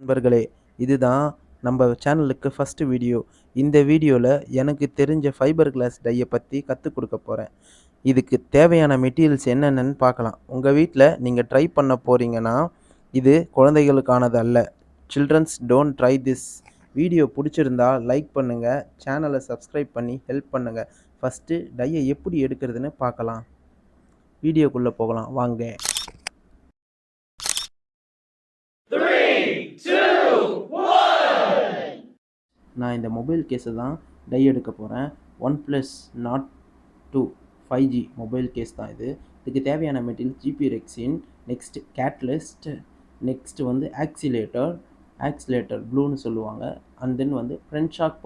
நண்பர்களே, இதுதான் நம்ம சேனலுக்கு ஃபர்ஸ்ட் வீடியோ. இந்த வீடியோல எனக்கு தெரிஞ்ச ஃபைபர் கிளாஸ் டைய பத்தி கத்துக் குடுக்க போறேன். இதுக்கு தேவையான மெட்டீரியல்ஸ் என்னென்னன்னு பார்க்கலாம். உங்க வீட்ல நீங்க ட்ரை பண்ண போறீங்கன்னா, இது குழந்தைகளுக்கானது அல்ல. Childrens don't try this. Video புடிச்சிருந்தா லைக் பண்ணுங்க, சேனல சப்ஸ்கிரைப் பண்ணி ஹெல்ப் பண்ணுங்க. ஃபர்ஸ்ட்டு டைய எப்படி எடுக்கிறதுன்னு பார்க்கலாம். வீடியோக்குள்ள போகலாம் வாங்க. 3, 2, 1. நான் இந்த மொபைல் கேஸை தான் டை எடுக்க போகிறேன். OnePlus Nord 2 5G mobile case தான் இது. இதுக்கு தேவையான material GB rexine, next catalyst, next வந்து ஆக்சிலேட்டர் ப்ளூன்னு சொல்லுவாங்க. அண்ட் தென் வந்து ஃப்ரெஞ்ச் சாக்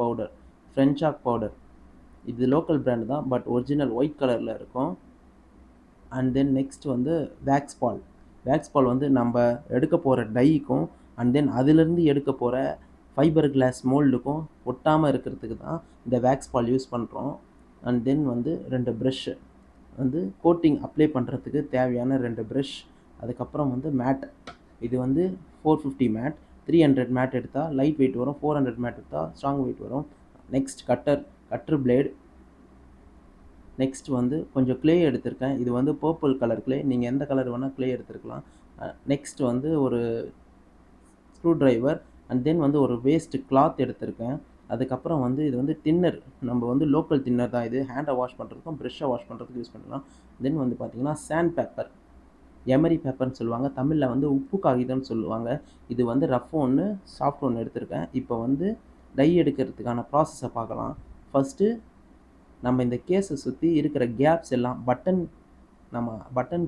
பவுடர். இது லோக்கல் பிராண்டு தான், பட் ஒரிஜினல் ஒயிட் கலரில் இருக்கும். அண்ட் தென் நெக்ஸ்ட் வந்து வேக்ஸ் பால் வந்து நம்ம எடுக்க போகிற டைக்கும் அண்ட் தென் அதிலிருந்து எடுக்க போகிற ஃபைபர் கிளாஸ் மோல்டுக்கும் ஒட்டாமல் இருக்கிறதுக்கு தான் இந்த வேக்ஸ் பால் யூஸ் பண்ணுறோம். அண்ட் தென் வந்து 2 ப்ரஷ்ஷு வந்து கோட்டிங் அப்ளை பண்ணுறதுக்கு தேவையான 2 ப்ரஷ். அதுக்கப்புறம் வந்து மேட். இது வந்து 450 மேட். 300 மேட் எடுத்தால் லைட் வெயிட் வரும், 400 மேட் எடுத்தால் ஸ்ட்ராங் வெயிட் வரும். Next cutter blade. நெக்ஸ்ட் வந்து கொஞ்சம் க்ளே எடுத்திருக்கேன். இது வந்து பர்பிள் கலர் க்ளே. நீங்கள் எந்த கலர் வேணால் க்ளே எடுத்துருக்கலாம். நெக்ஸ்ட் வந்து ஒரு ஸ்க்ரூ ட்ரைவர் அண்ட் தென் வந்து ஒரு வேஸ்ட் கிளாத் எடுத்திருக்கேன். அதுக்கப்புறம் வந்து இது வந்து தின்னர். நம்ம வந்து லோக்கல் தின்னர் தான் இது. ஹேண்டை வாஷ் பண்ணுறதுக்கும் ப்ரெஷ்ஷை வாஷ் பண்ணுறதுக்கு யூஸ் பண்ணலாம். தென் வந்து பார்த்திங்கன்னா சாண்ட் பேப்பர், எமரி பேப்பர்னு சொல்லுவாங்க. தமிழில் வந்து உப்பு காகிதம்னு சொல்லுவாங்க. இது வந்து ரஃப் ஒன்று, சாஃப்ட் ஒன்று எடுத்திருக்கேன். இப்போ வந்து டை எடுக்கிறதுக்கான ப்ராசஸை பார்க்கலாம். ஃபஸ்ட்டு நம்ம இந்த கேஸை சுற்றி இருக்கிற கேப்ஸ் எல்லாம் பட்டன்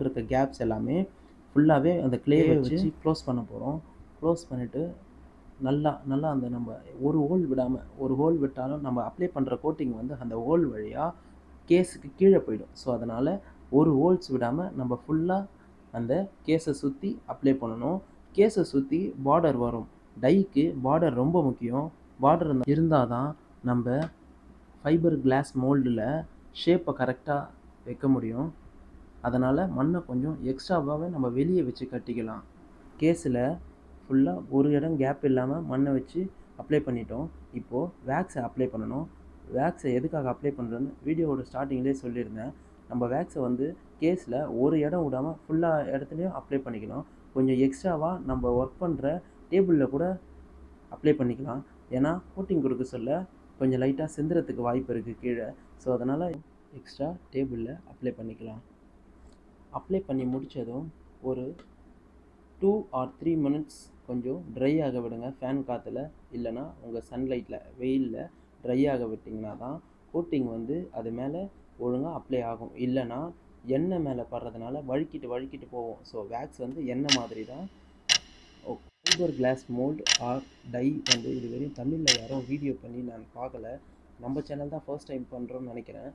இருக்க கேப்ஸ் எல்லாமே ஃபுல்லாகவே அந்த க்ளேவை வச்சு க்ளோஸ் பண்ண போகிறோம். க்ளோஸ் பண்ணிவிட்டு நல்லா அந்த நம்ம ஒரு ஹோல் விட்டாலும் நம்ம அப்ளை பண்ணுற கோட்டிங் வந்து அந்த ஹோல் வழியாக கேஸுக்கு கீழே போயிடும். ஸோ அதனால் ஒரு ஹோல்ஸ் விடாமல் நம்ம ஃபுல்லாக அந்த கேஸை சுற்றி அப்ளை பண்ணணும். கேஸை சுற்றி பார்டர் வரும். டைக்கு பார்டர் ரொம்ப முக்கியம். பார்டர் இருந்தால் தான் நம்ம ஃபைபர் கிளாஸ் மோல்டில் ஷேப்பை கரெக்டாக வைக்க முடியும். அதனால் மண்ணை கொஞ்சம் எக்ஸ்ட்ராவாகவே நம்ம வெளியே வச்சு கட்டிக்கலாம். கேஸில் ஃபுல்லாக ஒரு இடம் கேப் இல்லாமல் மண்ணை வச்சு அப்ளை பண்ணிட்டோம். இப்போது வேக்ஸை அப்ளை பண்ணணும். வேக்ஸை எதுக்காக அப்ளை பண்ணுறோன்னு வீடியோவோட ஸ்டார்டிங்லேயே சொல்லியிருந்தேன். நம்ம வேக்ஸை வந்து கேஸில் ஒரு இடம் விடாமல் ஃபுல்லாக இடத்துலையும் அப்ளை பண்ணிக்கணும். கொஞ்சம் எக்ஸ்ட்ராவாக நம்ம ஒர்க் பண்ணுற டேபிளில் கூட அப்ளை பண்ணிக்கலாம். ஏன்னா கோட்டிங் கொடுக்க சொல்ல கொஞ்சம் லைட்டாக சிந்துறதுக்கு வாய்ப்பு இருக்குது கீழே. ஸோ அதனால் எக்ஸ்ட்ரா டேபிளில் அப்ளை பண்ணிக்கலாம். அப்ளை பண்ணி முடித்ததும் ஒரு 2 or 3 மினிட்ஸ் கொஞ்சம் ட்ரை ஆக விடுங்க ஃபேன் காற்றுல. இல்லைனா உங்கள் சன்லைட்டில் வெயிலில் ட்ரை ஆக விட்டிங்கன்னா தான் கோட்டிங் வந்து அது மேலே ஒழுங்காக அப்ளை ஆகும். இல்லைனா எண்ணெய் மேலே படுறதுனால வழுக்கிட்டு போகும். ஸோ வேக்ஸ் வந்து எண்ணெய் மாதிரி தான். Fibre class mould or die வந்து இது வரையும் தமிழில் யாரும் வீடியோ பண்ணி நான் பார்க்கல. நம்ம சேனல் தான் ஃபர்ஸ்ட் டைம் பண்ணுறோன்னு நினைக்கிறேன்.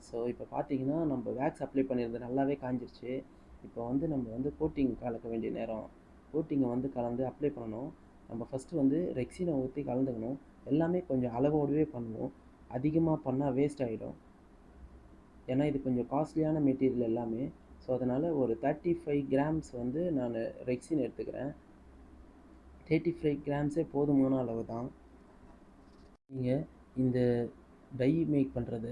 ஸோ இப்போ பார்த்தீங்கன்னா நம்ம வேக்ஸ் அப்ளை பண்ணியிருந்தது நல்லாவே காஞ்சிருச்சு. இப்போ வந்து நம்ம வந்து கோட்டிங் கலக்க வேண்டிய நேரம். கோட்டிங்கை வந்து கலந்து அப்ளை பண்ணணும். நம்ம ஃபஸ்ட்டு வந்து ரெக்ஸினை ஊற்றி கலந்துக்கணும். எல்லாமே கொஞ்சம் அளவோடவே பண்ணுவோம். அதிகமாக பண்ணால் வேஸ்ட் ஆகிடும். ஏன்னா இது கொஞ்சம் காஸ்ட்லியான மெட்டீரியல் எல்லாமே. ஸோ அதனால் ஒரு 35 கிராம்ஸ் வந்து நான் ரெக்ஸின் எடுத்துக்கிறேன். 35 கிராம்ஸே போதுமான அளவு தான். நீங்கள் இந்த டை மேக் பண்ணுறத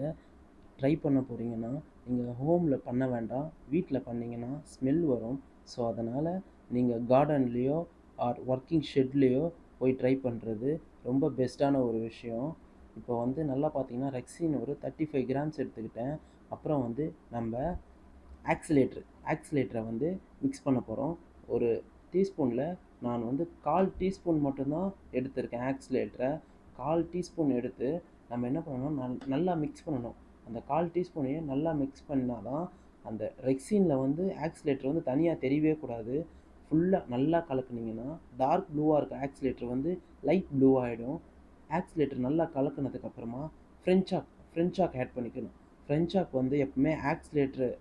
ட்ரை பண்ண போகிறீங்கன்னா நீங்கள் ஹோமில் பண்ண வேண்டாம். வீட்டில் பண்ணிங்கன்னா ஸ்மெல் வரும். ஸோ அதனால் நீங்கள் கார்டன்லேயோ ஆர் ஒர்க்கிங் ஷெட்லேயோ போய் ட்ரை பண்ணுறது ரொம்ப பெஸ்ட்டான ஒரு விஷயம். இப்போ வந்து நல்லா பார்த்தீங்கன்னா ரெக்ஸின் ஒரு 35 கிராம்ஸ் எடுத்துக்கிட்டேன். அப்புறம் வந்து நம்ம ஆக்சிலேட்டரை வந்து மிக்ஸ் பண்ண போகிறோம். ஒரு டீஸ்பூனில் நான் வந்து 1/4 டீஸ்பூன் மட்டும்தான் எடுத்திருக்கேன். ஆக்சிலேட்டரை 1/4 டீஸ்பூன் எடுத்து நம்ம என்ன பண்ணணும், நல்லா மிக்ஸ் பண்ணணும். அந்த 1/4 டீஸ்பூனையே நல்லா மிக்ஸ் பண்ணால் தான் அந்த ரெக்ஸினில் வந்து ஆக்சிலேட்டர் வந்து தனியாக தெரியவே கூடாது. ஃபுல்லாக நல்லா கலக்குனிங்கன்னா டார்க் ப்ளூவாக இருக்க ஆக்சிலேட்டர் வந்து லைட் ப்ளூ ஆகிடும். ஆக்சிலேட்டர் நல்லா கலக்குனதுக்கப்புறமா ஃப்ரெஞ்ச் சாக் ஆட் பண்ணிக்கணும். ஃப்ரெஞ்ச் சாக் வந்து எப்பவுமே ஆக்சிலேட்டர்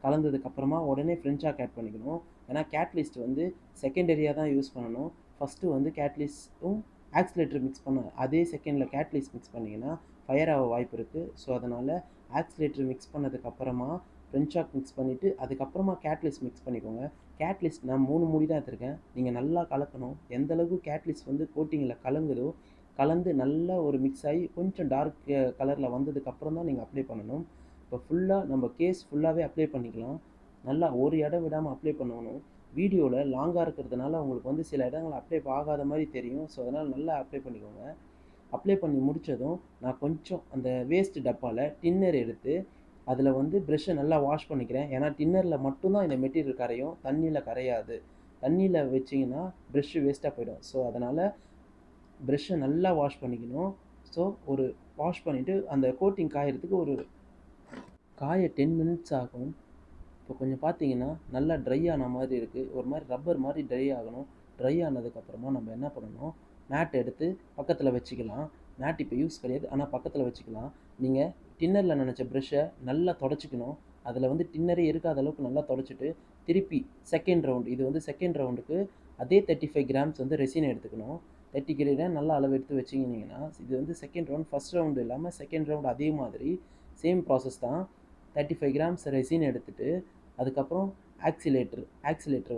கலந்ததுக்கப்புறமா உடனே ஃப்ரெஞ்ச் சாக் ஆட் பண்ணிக்கணும். ஏன்னா கேட்லிஸ்ட் வந்து செகண்டரியாக தான் யூஸ் பண்ணணும். ஃபஸ்ட்டு வந்து கேட்லிஸ்ட்டும் ஆக்சிலேட்டர் மிக்ஸ் பண்ண அதே செகண்டில் கேட்லிஸ்ட் மிக்ஸ் பண்ணிங்கன்னா ஃபயர் ஆக வாய்ப்பு இருக்குது. ஸோ அதனால் ஆக்சிலேட்டர் மிக்ஸ் பண்ணதுக்கப்புறமா ஃப்ரெஞ்ச் சாக் மிக்ஸ் பண்ணிவிட்டு அதுக்கப்புறமா கேட்லிஸ்ட் மிக்ஸ் பண்ணிக்கோங்க. கேட்லிஸ்ட் நான் 3 மூடி தான் எடுத்திருக்கேன். நீங்கள் நல்லா கலக்கணும். எந்த அளவுக்கு கேட்லிஸ்ட் வந்து கோட்டிங்கில் கலங்குதோ, கலந்து நல்லா ஒரு மிக்ஸ் ஆகி கொஞ்சம் டார்க் கலரில் வந்ததுக்கப்புறம் தான் நீங்கள் அப்ளை பண்ணணும். இப்போ ஃபுல்லாக நம்ம கேஸ் ஃபுல்லாகவே அப்ளை பண்ணிக்கலாம். நல்லா ஒரு இடம் விடாமல் அப்ளை பண்ணணும். வீடியோவில் லாங்காக இருக்கிறதுனால உங்களுக்கு வந்து சில இடங்கள் அப்ளை ஆகாத மாதிரி தெரியும். ஸோ அதனால் நல்லா அப்ளை பண்ணிக்கோங்க. அப்ளை பண்ணி முடித்ததும் நான் கொஞ்சம் அந்த வேஸ்ட் டப்பாவில் டின்னர் எடுத்து அதில் வந்து ப்ரெஷ்ஷை நல்லா வாஷ் பண்ணிக்கிறேன். ஏன்னா டின்னரில் மட்டும்தான் இந்த மெட்டீரியல் கரையும், தண்ணியில் கரையாது. தண்ணியில் வச்சிங்கன்னா ப்ரெஷ்ஷு வேஸ்ட்டாக போயிடும். ஸோ அதனால் ப்ரெஷ்ஷை நல்லா வாஷ் பண்ணிக்கணும். ஸோ ஒரு வாஷ் பண்ணிவிட்டு அந்த கோட்டிங் காயறதுக்கு ஒரு 10 மினிட்ஸ் ஆகும். இப்போ கொஞ்சம் பார்த்தீங்கன்னா நல்லா ட்ரை ஆன மாதிரி இருக்குது. ஒரு மாதிரி ரப்பர் மாதிரி ட்ரை ஆகணும். ட்ரை ஆனதுக்கப்புறமா நம்ம என்ன பண்ணணும், மேட் எடுத்து பக்கத்தில் வச்சுக்கலாம். மேட் இப்போ யூஸ் கிடையாது, ஆனால் பக்கத்தில் வச்சுக்கலாம். நீங்கள் டின்னரில் நினச்ச ப்ரெஷ்ஷை நல்லா தொடச்சிக்கணும். அதில் வந்து டின்னரே இருக்காத அளவுக்கு நல்லா தொடச்சிட்டு திருப்பி செகண்ட் ரவுண்டு, இது வந்து செகண்ட் ரவுண்டுக்கு அதே 35 கிராம்ஸ் வந்து ரெசின் எடுத்துக்கணும். 30 கிராம் நல்லா அளவு எடுத்து வச்சுக்கினீங்கன்னா இது வந்து செகண்ட் ரவுண்ட். ஃபஸ்ட் ரவுண்டு இல்லாமல் செகண்ட் ரவுண்டு அதே மாதிரி சேம் ப்ராசஸ் தான். 35 கிராம்ஸ் ரெசின் எடுத்துகிட்டு அதுக்கப்புறம் ஆக்சிலேட்டர்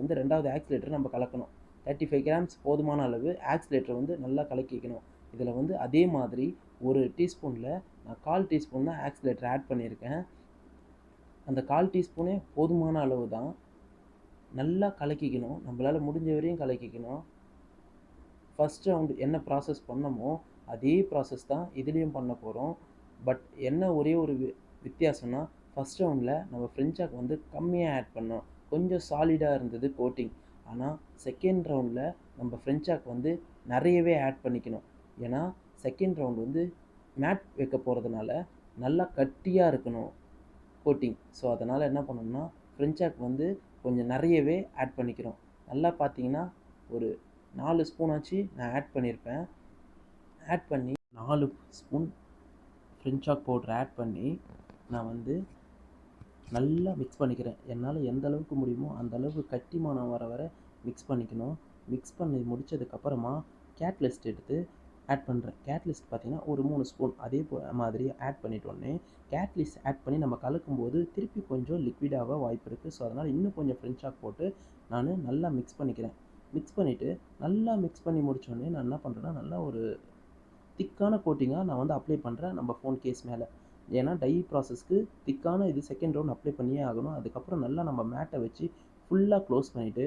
வந்து ரெண்டாவது ஆக்சிலேட்டர் நம்ம கலக்கணும். 35 கிராம்ஸ் போதுமான அளவு. ஆக்சிலேட்டர் வந்து நல்லா கலக்கிக்கணும். இதில் வந்து அதே மாதிரி ஒரு டீஸ்பூனில் நான் 1/4 டீஸ்பூன் தான் ஆக்சிலேட்டர் ஆட் பண்ணியிருக்கேன். அந்த 1/4 டீஸ்பூனே போதுமான அளவு தான். நல்லா கலக்கிக்கணும். நம்மளால் முடிஞ்ச வரையும் கலக்கிக்கணும். ஃபஸ்ட் ரவுண்டு என்ன ப்ராசஸ் பண்ணமோ அதே ப்ராசஸ் தான் இதுலேயும் பண்ண போகிறோம். பட் என்ன ஒரே ஒரு வித்தியாசம்னா, ஃபஸ்ட் ரவுண்டில் நம்ம ஃப்ரெஞ்சாக் வந்து கம்மியாக ஆட் பண்ணோம். கொஞ்சம் சாலிடாக இருந்தது கோட்டிங். ஆனால் செகண்ட் ரவுண்டில் நம்ம ஃப்ரெஞ்சாக் வந்து நிறையவே ஆட் பண்ணிக்கணும். ஏன்னா செகண்ட் ரவுண்டு வந்து மேட் வைக்க போகிறதுனால நல்லா கட்டியாக இருக்கணும் கோட்டிங். ஸோ அதனால் என்ன பண்ணணும்னா ஃப்ரெஞ்சாக் வந்து கொஞ்சம் நிறையவே ஆட் பண்ணிக்கிறோம். நல்லா பார்த்தீங்கன்னா ஒரு 4 ஸ்பூனாச்சு நான் ஆட் பண்ணியிருப்பேன். ஆட் பண்ணி 4 ஸ்பூன் ஃப்ரெஞ்சாக் பவுடர் ஆட் பண்ணி நான் வந்து நல்லா மிக்ஸ் பண்ணிக்கிறேன். என்னால் எந்த அளவுக்கு முடியுமோ அந்த அளவுக்கு கட்டிமானம் வர வர மிக்ஸ் பண்ணிக்கணும். மிக்ஸ் பண்ணி முடித்ததுக்கப்புறமா கேட்லிஸ்ட் எடுத்து ஆட் பண்ணுறேன். கேட்லிஸ்ட் பார்த்திங்கன்னா ஒரு 3 ஸ்பூன் அதே மாதிரி ஆட் பண்ணிட்டோன்னே கேட்லிஸ்ட் ஆட் பண்ணி நம்ம கலக்கும்போது திருப்பி கொஞ்சம் லிக்விடாக வாய்ப்பு இருக்குது. ஸோ அதனால் இன்னும் கொஞ்சம் ஃப்ரெஞ்சாக் போட்டு நான் நல்லா மிக்ஸ் பண்ணிக்கிறேன். மிக்ஸ் பண்ணிவிட்டு நல்லா மிக்ஸ் பண்ணி முடித்தோடனே நான் என்ன பண்ணுறேன்னா நல்லா ஒரு திக்கான கோட்டிங்காக நான் வந்து அப்ளை பண்ணுறேன் நம்ம ஃபோன் கேஸ் மேலே. ஏன்னா டை ப்ராசஸ்க்கு திக்கான இது செகண்ட் ரவுண்ட் அப்ளை பண்ணியே ஆகணும். அதுக்கப்புறம் நல்லா நம்ம மேட்டை வச்சு ஃபுல்லாக க்ளோஸ் பண்ணிவிட்டு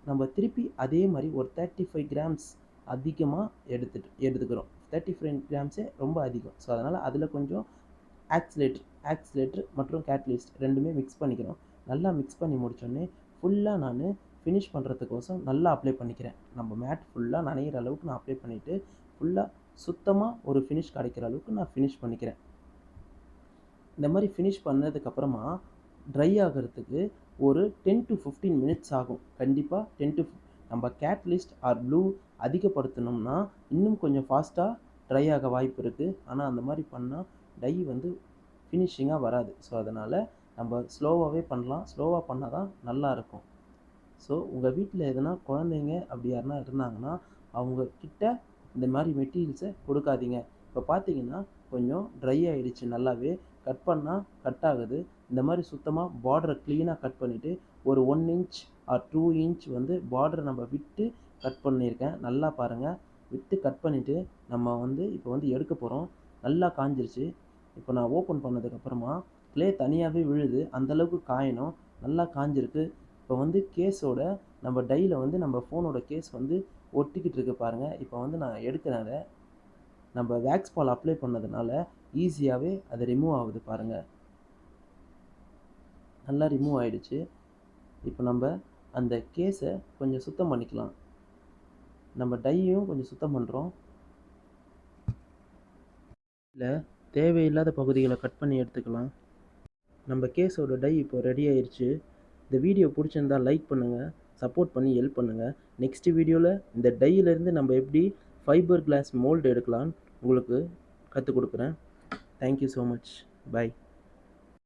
நம்ம திருப்பி அதே மாதிரி ஒரு 35 கிராம்ஸ் அதிகமாக எடுத்துக்கிறோம். 35 கிராம்ஸே ரொம்ப அதிகம். ஸோ அதனால் அதில் கொஞ்சம் ஆக்சிலேட்டர் மற்றும் கேட்லிஸ்ட் ரெண்டுமே மிக்ஸ் பண்ணிக்கிறோம். நல்லா மிக்ஸ் பண்ணி முடித்தோடனே ஃபுல்லாக நான் ஃபினிஷ் பண்ணுறதுக்கோசம் நல்லா அப்ளை பண்ணிக்கிறேன். நம்ம மேட் ஃபுல்லாக நனைகிற அளவுக்கு நான் அப்ளை பண்ணிவிட்டு ஃபுல்லாக சுத்தமாக ஒரு ஃபினிஷ் கிடைக்கிற அளவுக்கு நான் ஃபினிஷ் பண்ணிக்கிறேன். இந்த மாதிரி ஃபினிஷ் பண்ணதுக்கப்புறமா ட்ரை ஆகிறதுக்கு ஒரு 10 to 15 மினிட்ஸ் ஆகும். கண்டிப்பாக 10 to நம்ம கேட்லிஸ்ட் ஆர் ப்ளூ அதிகப்படுத்தணும்னா இன்னும் கொஞ்சம் ஃபாஸ்ட்டாக ட்ரை ஆக வாய்ப்பு இருக்குது. ஆனால் அந்த மாதிரி பண்ணால் டை வந்து ஃபினிஷிங்காக வராது. ஸோ அதனால் நம்ம ஸ்லோவாகவே பண்ணலாம். ஸ்லோவாக பண்ணால் தான் நல்லாயிருக்கும். ஸோ உங்கள் வீட்டில் எதுனா குழந்தைங்க அப்படி யாருனா இருந்தாங்கன்னா அவங்கக்கிட்ட இந்த மாதிரி மெட்டீரியல்ஸை கொடுக்காதீங்க. இப்போ பார்த்தீங்கன்னா கொஞ்சம் ட்ரை ஆகிடுச்சு, நல்லாவே கட் பண்ணால் கட் ஆகுது. இந்த மாதிரி சுத்தமாக பார்டரை க்ளீனாக கட் பண்ணிவிட்டு ஒரு 1 இன்ச் ஆர் 2 இன்ச் வந்து பார்டரை நம்ம விட்டு கட் பண்ணியிருக்கேன். நல்லா பாருங்கள், விட்டு கட் பண்ணிவிட்டு நம்ம வந்து இப்போ வந்து எடுக்க போகிறோம். நல்லா காஞ்சிருச்சு. இப்போ நான் ஓப்பன் பண்ணதுக்கப்புறமா க்ளே தனியாகவே விழுது, அந்தளவுக்கு காயணும். நல்லா காஞ்சிருக்கு. இப்போ வந்து கேஸோட நம்ம டையில் வந்து நம்ம ஃபோனோட கேஸ் வந்து ஒட்டிக்கிட்டு இருக்கு பாருங்கள். இப்போ வந்து நான் எடுக்கிறேன். அதை நம்ம வேக்ஸ் பால் அப்ளை பண்ணதுனால ஈஸியாகவே அது ரிமூவ் ஆகுது பாருங்கள். நல்லா ரிமூவ் ஆகிடுச்சு. இப்போ நம்ம அந்த கேஸை கொஞ்சம் சுத்தம் பண்ணிக்கலாம். நம்ம டையையும் கொஞ்சம் சுத்தம் பண்ணுறோம். இல்லை தேவையில்லாத பகுதிகளை கட் பண்ணி எடுத்துக்கலாம். நம்ம கேஸோட டை இப்போ ரெடி ஆயிடுச்சு. இந்த வீடியோ பிடிச்சிருந்தால் லைக் பண்ணுங்கள், சப்போர்ட் பண்ணி ஹெல்ப் பண்ணுங்கள். நெக்ஸ்ட் வீடியோவில் இந்த டையிலேருந்து நம்ம எப்படி ஃபைபர் கிளாஸ் மோல்டு எடுக்கலான்னு உங்களுக்கு கற்றுக் கொடுக்குறேன். Thank you so much. பை.